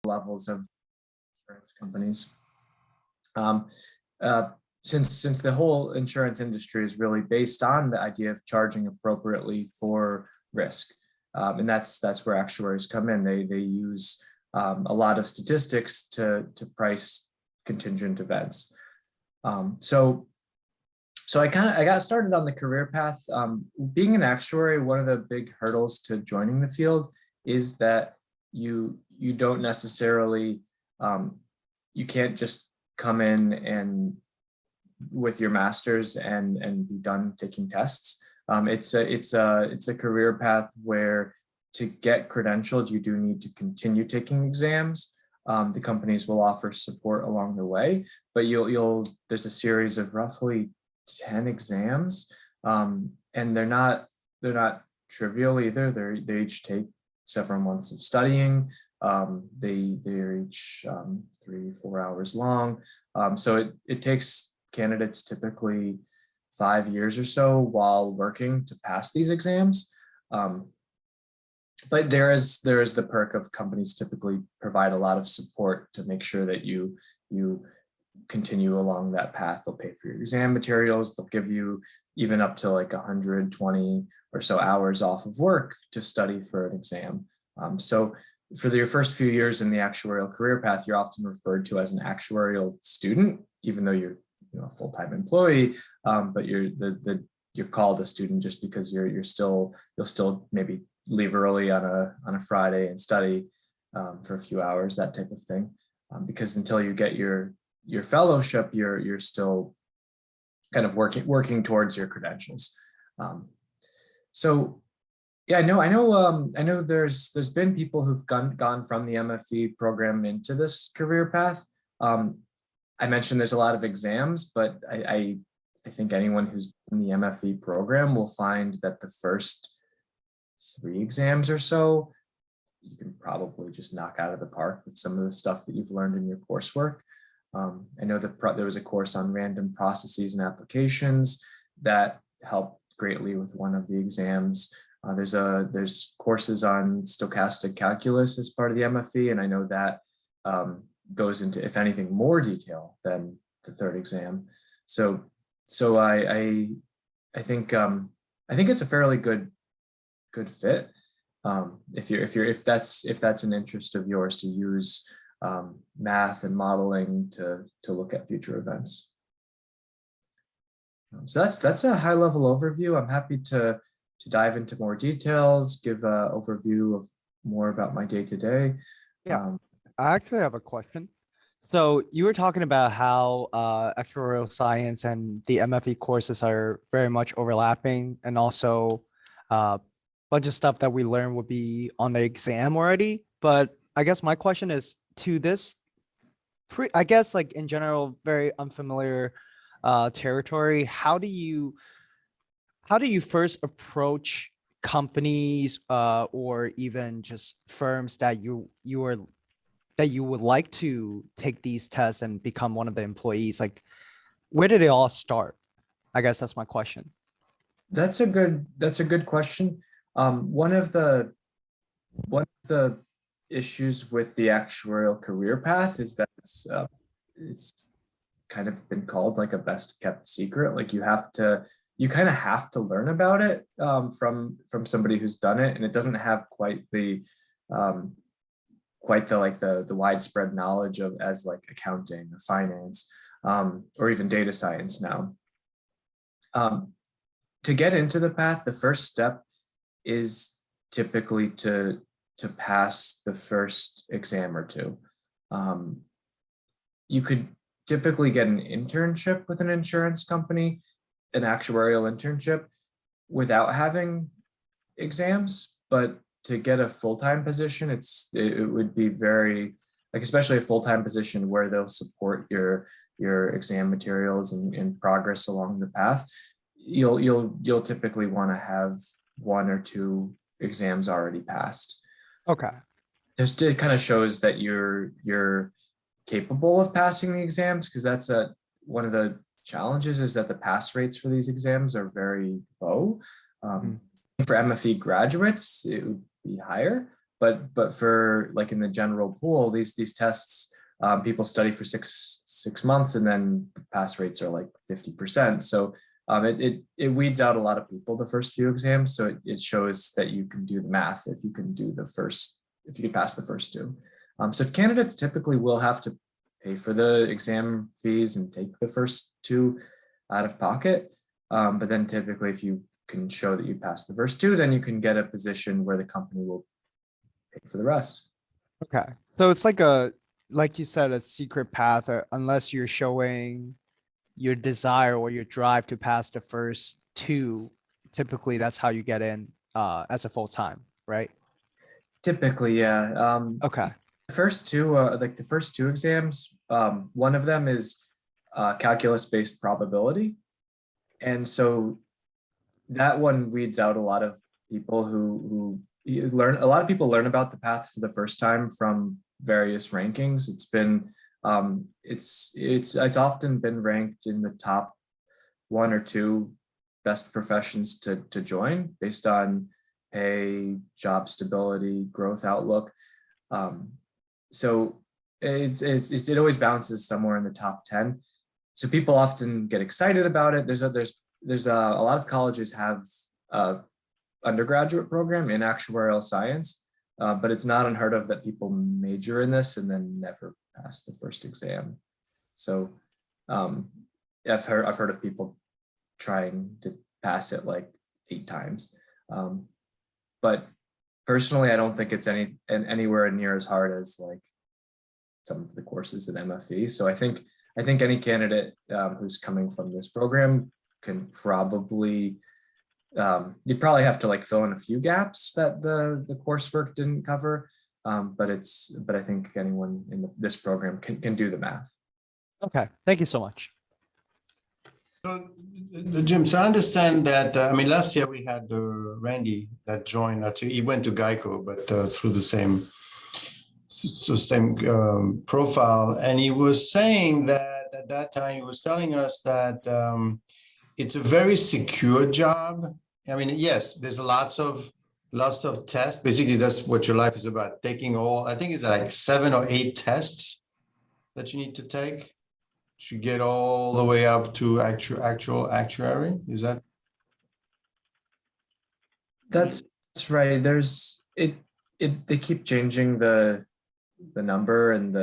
levels of insurance companies. Um, uh, since the whole insurance industry is really based on the idea of charging appropriately for risk, and that's where actuaries come in. They use a lot of statistics to price contingent events. So I got started on the career path. Being an actuary, one of the big hurdles to joining the field is that you don't necessarily, you can't just come in and with your master's and be done taking tests. It's a career path where to get credentialed, you do need to continue taking exams. The companies will offer support along the way, but there's a series of roughly 10 exams, and they're not trivial either. They each take several months of studying. They're each 3-4 hours long. So it takes candidates typically 5 years or so while working to pass these exams. But there is the perk of companies typically provide a lot of support to make sure that you continue along that path. They'll pay for your exam materials. They'll give you even up to like 120 or so hours off of work to study for an exam. So for your first few years in the actuarial career path, you're often referred to as an actuarial student, even though you're a full-time employee, but you're called a student just because you'll still maybe leave early on a Friday and study for a few hours, that type of thing, because until you get your fellowship, you're still kind of working towards your credentials. So yeah, I know there's been people who've gone from the MFE program into this career path. I mentioned there's a lot of exams, but I think anyone who's in the MFE program will find that the first 3 exams or so, you can probably just knock out of the park with some of the stuff that you've learned in your coursework. I know that there was a course on random processes and applications that helped greatly with one of the exams. There's courses on stochastic calculus as part of the MFE, and I know that goes into, if anything, more detail than the 3rd exam. So I think it's a fairly good fit if that's an interest of yours, to use math and modeling to look at future events. So that's a high level overview. I'm happy to dive into more details, give an overview of more about my day-to-day. Yeah, I actually have a question. So you were talking about how actuarial science and the MFE courses are very much overlapping, and also a bunch of stuff that we learn would be on the exam already. But I guess my question is, to this, I guess like in general, very unfamiliar territory, how do you first approach companies or even just firms that you would like to take these tests and become one of the employees? Like, where did it all start? I guess that's my question. That's a good question. One of the issues with the actuarial career path is that it's kind of been called like a best kept secret. Like you kind of have to learn about it from somebody who's done it, and it doesn't have quite the widespread knowledge of as like accounting or finance or even data science now. To get into the path, the first step is typically to pass the first exam or two. You could typically get an internship with an insurance company, an actuarial internship, without having exams, but to get a full-time position, it would be very, like, especially a full-time position where they'll support your exam materials and progress along the path. You'll typically want to have 1 or 2 exams already passed. Okay. It kind of shows that you're capable of passing the exams, because that's one of the challenges, is that the pass rates for these exams are very low. For MFE graduates, it would be higher, but for like in the general pool, these tests, people study for six months and then the pass rates are like 50%. So it weeds out a lot of people the first few exams. So it shows that you can do the math if you can pass the first two. So candidates typically will have to pay for the exam fees and take the first two out of pocket. But then typically if you can show that you passed the first two, then you can get a position where the company will pay for the rest. Okay. So it's like you said, a secret path, unless you're showing your desire or your drive to pass the first two. Typically, that's how you get in as a full-time, right? Typically, yeah. Okay. The first two, like the first two exams, one of them is calculus-based probability. And so that one weeds out a lot of people who learn. A lot of people learn about the path for the first time from various rankings. It's been it's often been ranked in the top 1 or 2 best professions to join based on pay, job stability, growth outlook. So it always bounces somewhere in the top 10. So people often get excited about it. There's a lot of colleges have a undergraduate program in actuarial science, but it's not unheard of that people major in this and then never pass the first exam. So I've heard of people trying to pass it like 8 times. But personally, I don't think it's anywhere near as hard as like some of the courses at MFE. So I think any candidate who's coming from this program can probably, you'd probably have to like fill in a few gaps that the coursework didn't cover. But I think anyone in this program can do the math. Okay. Thank you so much. So, Jim, so I understand that, I mean, last year we had Randy that joined, actually, he went to Geico, but through the same profile. And he was saying that at that time, he was telling us that it's a very secure job. I mean, yes, there's lots of tests. Basically, that's what your life is about, taking I think it's like 7 or 8 tests that you need to take to get all the way up to actual actuary. Is that? That's right. They keep changing the number and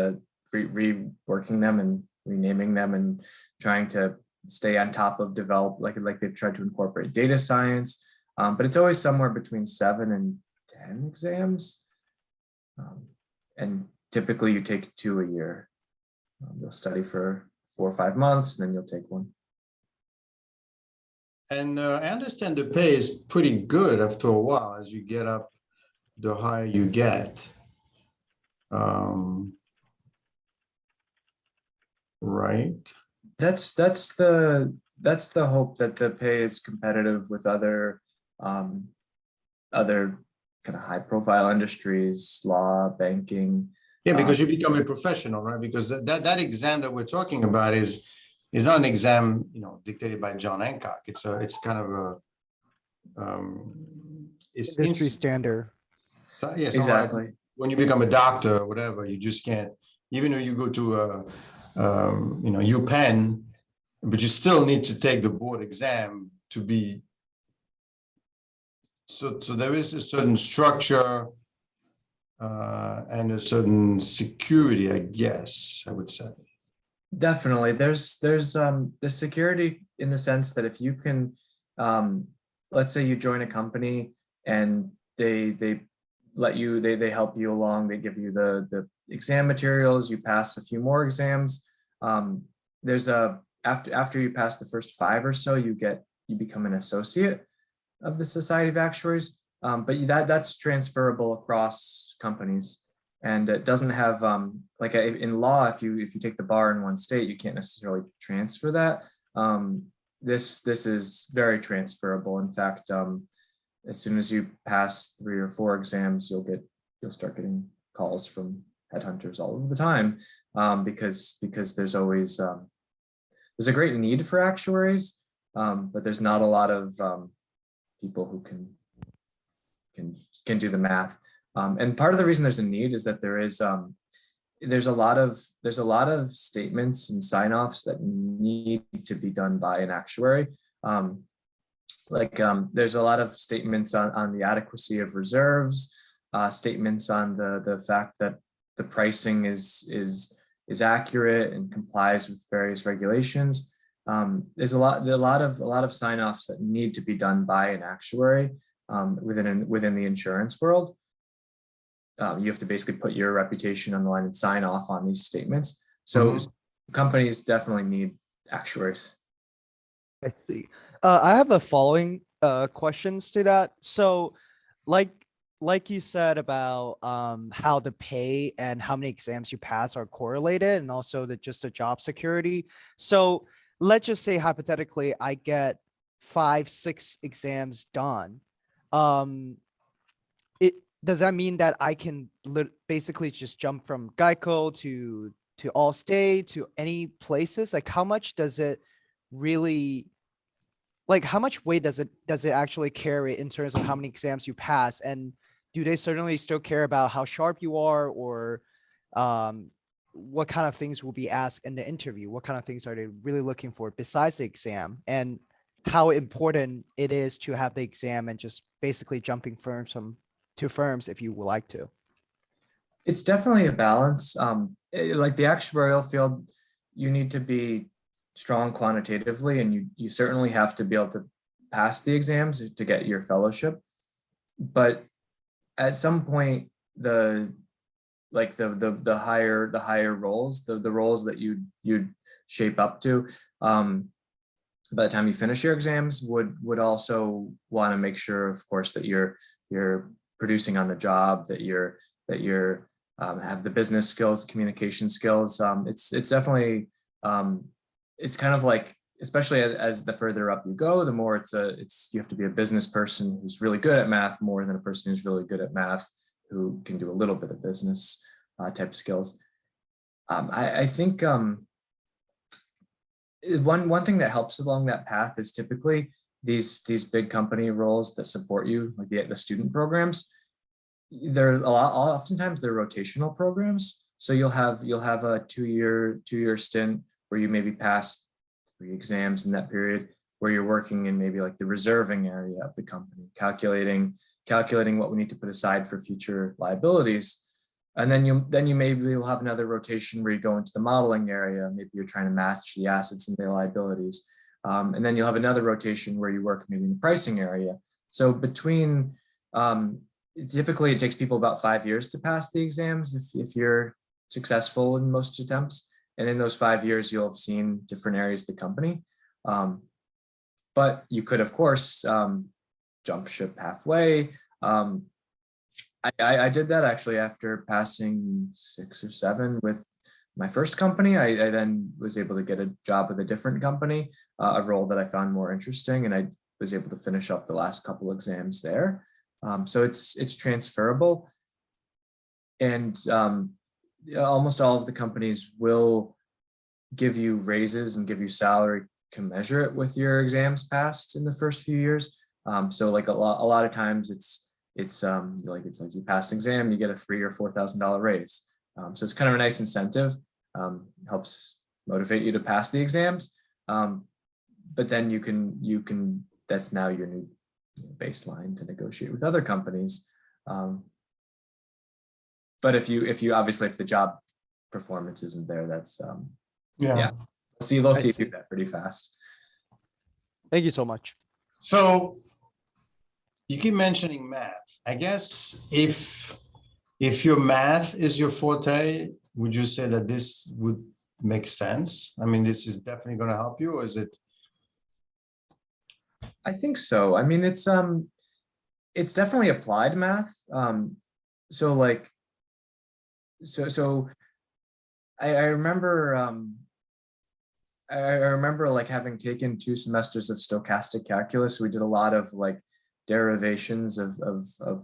reworking them and renaming them and trying to stay on top of like they've tried to incorporate data science, but it's always somewhere between 7 and 10 exams, and typically you take 2 a year. You'll study for 4 or 5 months, and then you'll take one. And I understand the pay is pretty good after a while. As you get up, the higher you get. Right. That's the hope, that the pay is competitive with other kind of high profile industries, law, banking. Yeah, because you become a professional, right? Because that exam that we're talking about is not an exam, dictated by John Hancock. It's kind of a it's Industry standard. So, yeah, Exactly. When you become a doctor or whatever, you just can't. Even though you go to UPenn, but you still need to take the board exam to be. So there is a certain structure and a certain security, I guess I would say. Definitely, there's the security in the sense that if you can, let's say you join a company and they let you, they help you along, they give you the exam materials, you pass a few more exams. There's after you pass the first 5 or so, you become an associate of the Society of Actuaries, but that's transferable across companies, and it doesn't have like in law, if you take the bar in one state, you can't necessarily transfer that. This is very transferable. In fact, as soon as you pass 3 or 4 exams, you'll start getting calls from headhunters all of the time, because there's always there's a great need for actuaries, but there's not a lot of people who can do the math. And part of the reason there's a need is that there's a lot of statements and sign-offs that need to be done by an actuary. There's a lot of statements on the adequacy of reserves, statements on the fact that the pricing is accurate and complies with various regulations. There's a lot of sign-offs that need to be done by an actuary within the insurance world. You have to basically put your reputation on the line and sign off on these statements. So companies definitely need actuaries. I see. I have a following questions to that. So like you said about how the pay and how many exams you pass are correlated, and also just the job security. So let's just say hypothetically I get 5-6 exams done. Does that mean that I can basically just jump from Geico to Allstate to any places? Like, how much does it really, like, how much weight does it actually carry in terms of how many exams you pass? And do they certainly still care about how sharp you are, or what kind of things will be asked in the interview? What kind of things are they really looking for besides the exam? And how important it is to have the exam and just basically jumping firms to firms if you would like to? It's definitely a balance. Like the actuarial field, you need to be strong quantitatively, and you certainly have to be able to pass the exams to get your fellowship. But at some point, the higher roles, the roles that you'd shape up to, by the time you finish your exams, would also want to make sure, of course, that you're producing on the job, that you're have the business skills, communication skills. It's definitely it's kind of like, especially as the further up you go, the more you have to be a business person who's really good at math more than a person who's really good at math who can do a little bit of business type skills. I think one thing that helps along that path is typically these big company roles that support you, like the student programs. Oftentimes they're rotational programs. So you'll have a two-year stint where you maybe pass 3 exams in that period, where you're working in maybe like the reserving area of the company, calculating what we need to put aside for future liabilities. And then you maybe will have another rotation where you go into the modeling area. Maybe you're trying to match the assets and the liabilities. And then you'll have another rotation where you work maybe in the pricing area. So typically it takes people about 5 years to pass the exams if you're successful in most attempts. And in those 5 years, you'll have seen different areas of the company. But you could, of course, jump ship halfway. I did that actually after passing 6 or 7 with my first company. I then was able to get a job with a different company, a role that I found more interesting, and I was able to finish up the last couple exams there. So it's transferable, and almost all of the companies will give you raises and give you salary commensurate with your exams passed in the first few years. So like a lot of times it's like you pass an exam, you get a $3,000 or $4,000 raise. So it's kind of a nice incentive, helps motivate you to pass the exams. But then you can that's now your new baseline to negotiate with other companies. But if the job performance isn't there, that's they'll see you do that pretty fast. Thank you so much. So you keep mentioning math. I guess if your math is your forte, would you say that this would make sense? I mean, this is definitely going to help you, or is it? I think so. I mean, it's definitely applied math. So I remember like having taken 2 semesters of stochastic calculus. We did a lot of like derivations of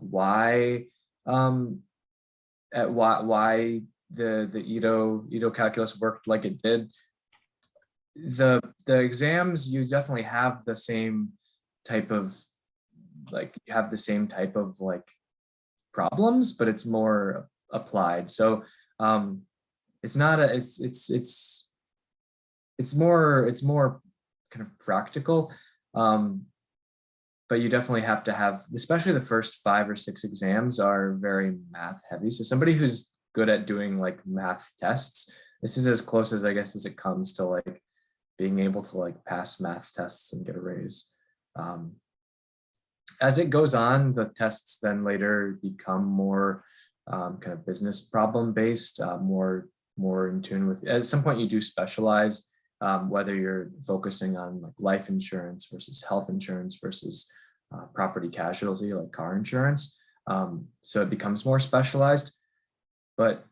why the Ito calculus worked like it did. The exams, you definitely have the same type of like problems, but it's more applied. So it's not a it's more kind of practical. But you definitely have to have, especially the first 5 or 6 exams are very math heavy. So somebody who's good at doing like math tests, this is as close as I guess as it comes to like being able to like pass math tests and get a raise. As it goes on, the tests then later become more kind of business problem based, more in tune with, at some point you do specialize, whether you're focusing on like life insurance versus health insurance versus property casualty like car insurance. So it becomes more specialized. But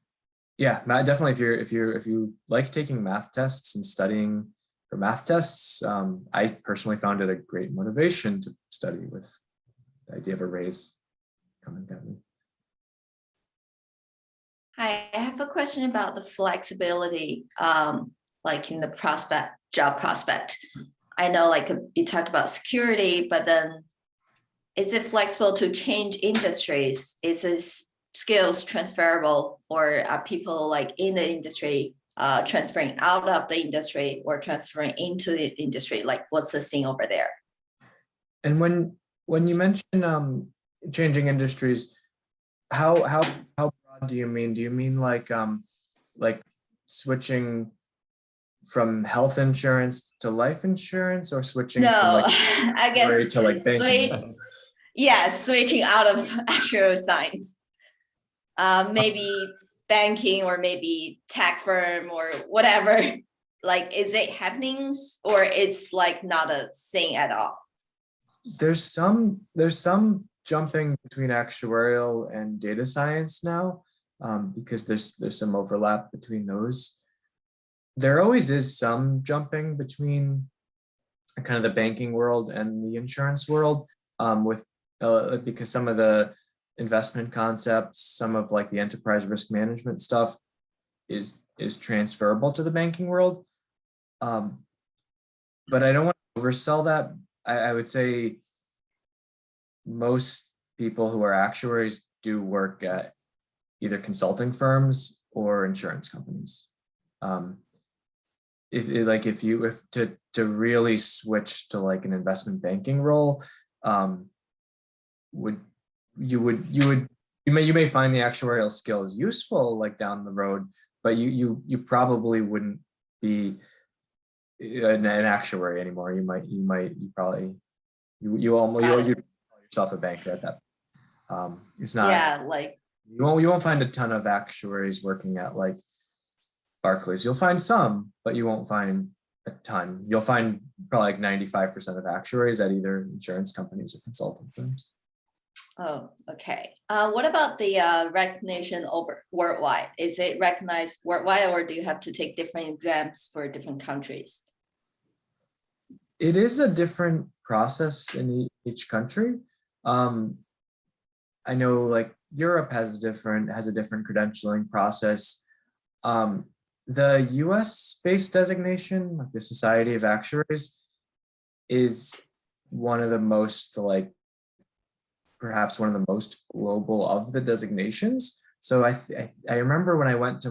yeah, definitely if you like taking math tests and studying for math tests, I personally found it a great motivation to study with the idea of a raise coming down. Hi, I have a question about the flexibility, like in the job prospect. I know like you talked about security, but then is it flexible to change industries? Is this skills transferable, or are people like in the industry transferring out of the industry or transferring into the industry? Like what's the thing over there? And when you mention changing industries, how broad do you mean? Do you mean like switching from health insurance to life insurance, or switching from No, like I guess to like banking? switching out of actuarial science. Maybe banking or maybe tech firm or whatever. Like, is it happening or it's like not a thing at all? There's some jumping between actuarial and data science now, because there's some overlap between those. There always is some jumping between kind of the banking world and the insurance world, with because some of the investment concepts, some of like the enterprise risk management stuff is transferable to the banking world. But I don't want to oversell that. I would say most people who are actuaries do work at either consulting firms or insurance companies. If to really switch to like an investment banking role, you may find the actuarial skills useful like down the road, but you probably wouldn't be an actuary anymore. You call yourself a banker at that. It's not. Yeah, like you won't find a ton of actuaries working at like Barclays. You'll find some, but you won't find a ton. You'll find probably like 95% of actuaries at either insurance companies or consulting firms. oh, okay. What about the recognition over worldwide? Is it recognized worldwide, or do you have to take different exams for different countries? It is a different process in each country. I know like Europe has a different credentialing process. The US based designation, like the Society of Actuaries, is one of the most perhaps one of the most global of the designations. So I remember when I went to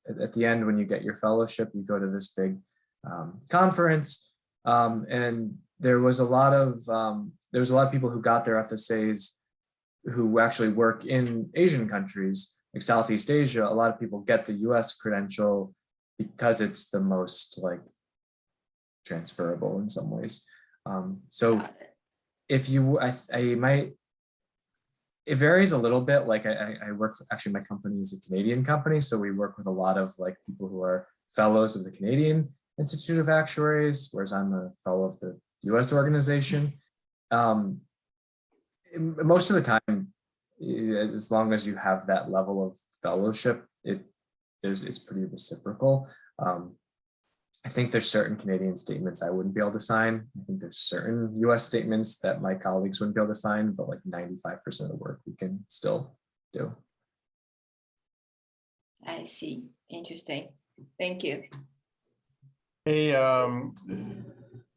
at the end, when you get your fellowship, you go to this big conference, and there was a lot of people who got their FSAs who actually work in Asian countries, like Southeast Asia. A lot of people get the US credential because it's the most like transferable in some ways. So if you, it varies a little bit. Like I work, actually my company is a Canadian company. So we work with a lot of like people who are fellows of the Canadian Institute of Actuaries, whereas I'm a fellow of the US organization. Most of the time, as long as you have that level of fellowship, it's pretty reciprocal. I think there's certain Canadian statements I wouldn't be able to sign. I think there's certain US statements that my colleagues wouldn't be able to sign, but like 95% of the work we can still do. I see. Interesting. Thank you. Hey,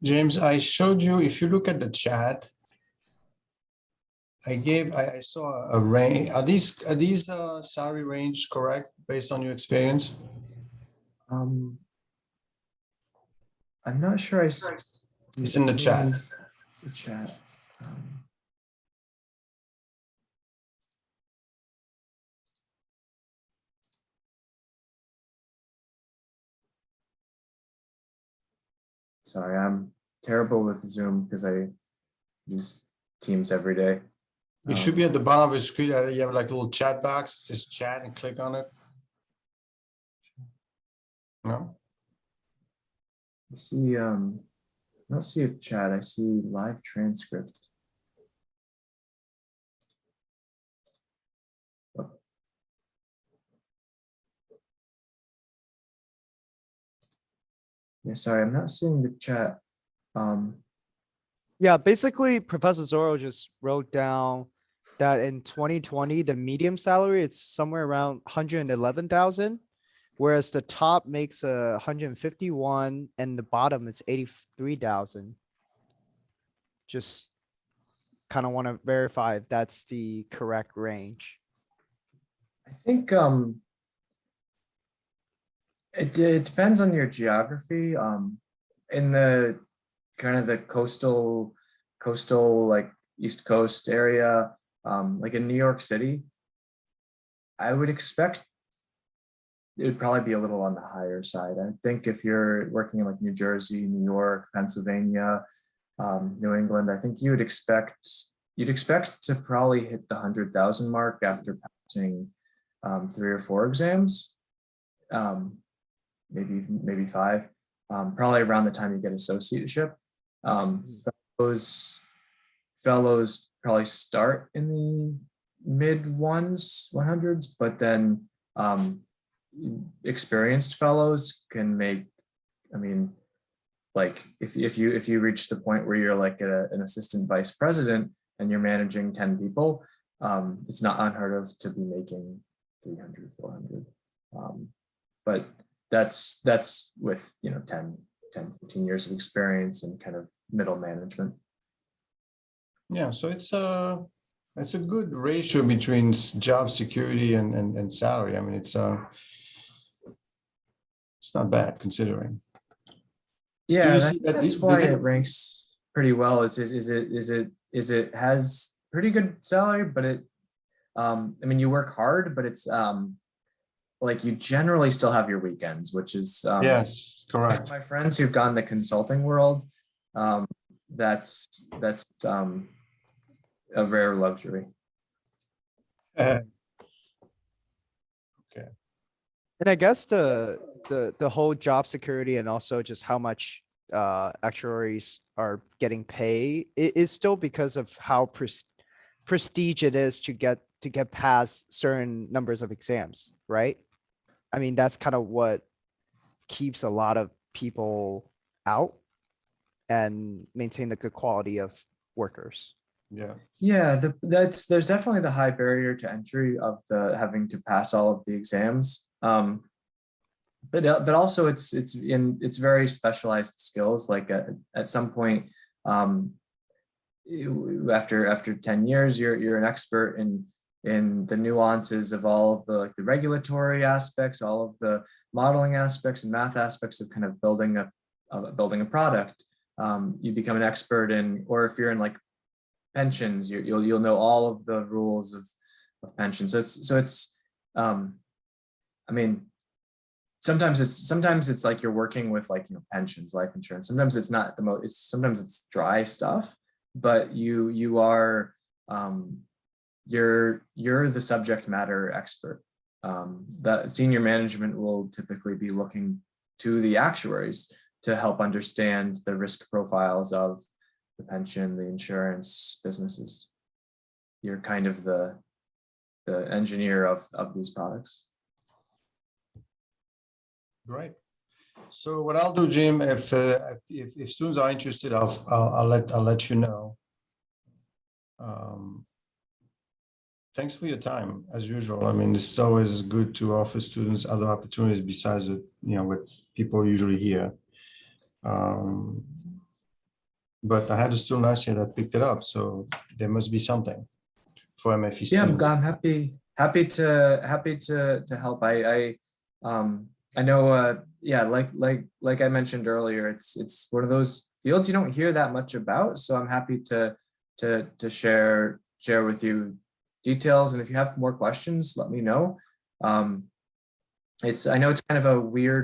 James, I showed you, if you look at the chat, I saw a range. Are these salary range correct based on your experience? I'm not sure It's in the chat. The chat. Um, Sorry, I'm terrible with Zoom because I use Teams every day. It should be at the bottom of the screen. You have like a little chat box. It says chat and click on it. No? I see, I don't see a chat. I see live transcript. Oh. Yeah, sorry, I'm not seeing the chat. Yeah, basically Professor Zorro just wrote down that in 2020, the medium salary, it's somewhere around 111,000. Whereas the top makes 151 and the bottom is 83,000. Just kind of want to verify if that's the correct range. I think it depends on your geography. In the kind of the coastal like East Coast area, like in New York City, I would expect it would probably be a little on the higher side. I think if you're working in like New Jersey, New York, Pennsylvania, New England, I think you'd expect to probably hit the 100,000 mark after passing 3 or 4 exams, maybe 5, probably around the time you get associateship. Fellows probably start in the mid 100s, but then experienced fellows can make, I mean, like if you reach the point where you're like an assistant vice president and you're managing 10 people, it's not unheard of to be making 300, 400. But that's with 10, 15 years of experience and kind of middle management. Yeah, so it's a good ratio between job security and salary. I mean, it's not bad considering. Yeah, you and I see think that that's why it ranks pretty well. Is it has pretty good salary, but it I mean, you work hard, but it's like you generally still have your weekends, which is Yes, correct. my friends who've gone the consulting world, that's a rare luxury. Okay. And I guess the whole job security and also just how much actuaries are getting paid is still because of how prestige it is to get past certain numbers of exams, right? I mean, that's kind of what keeps a lot of people out and maintain the good quality of workers. Yeah. There's definitely the high barrier to entry of the having to pass all of the exams. But also it's very specialized skills. Like at some point, after 10 years, you're an expert in the nuances of all of the like the regulatory aspects, all of the modeling aspects and math aspects of kind of building a product. You become an expert in, or if you're in like pensions, you'll know all of the rules of pensions. So it's I mean, sometimes it's like you're working with like pensions, life insurance. Sometimes it's not the most. Sometimes it's dry stuff, but you are you're the subject matter expert. That senior management will typically be looking to the actuaries to help understand the risk profiles of the pension, the insurance businesses. You're kind of the engineer of these products. Great. So what I'll do, Jim, if students are interested, I'll let you know. Thanks for your time, as usual. I mean, it's always good to offer students other opportunities besides what people usually hear. But I had a student last year that picked it up, so there must be something. for MFE Yeah, students. I'm happy to help. I know, yeah, like I mentioned earlier, it's one of those fields you don't hear that much about. So I'm happy to share with you details. And if you have more questions, let me know. I know it's kind of a weird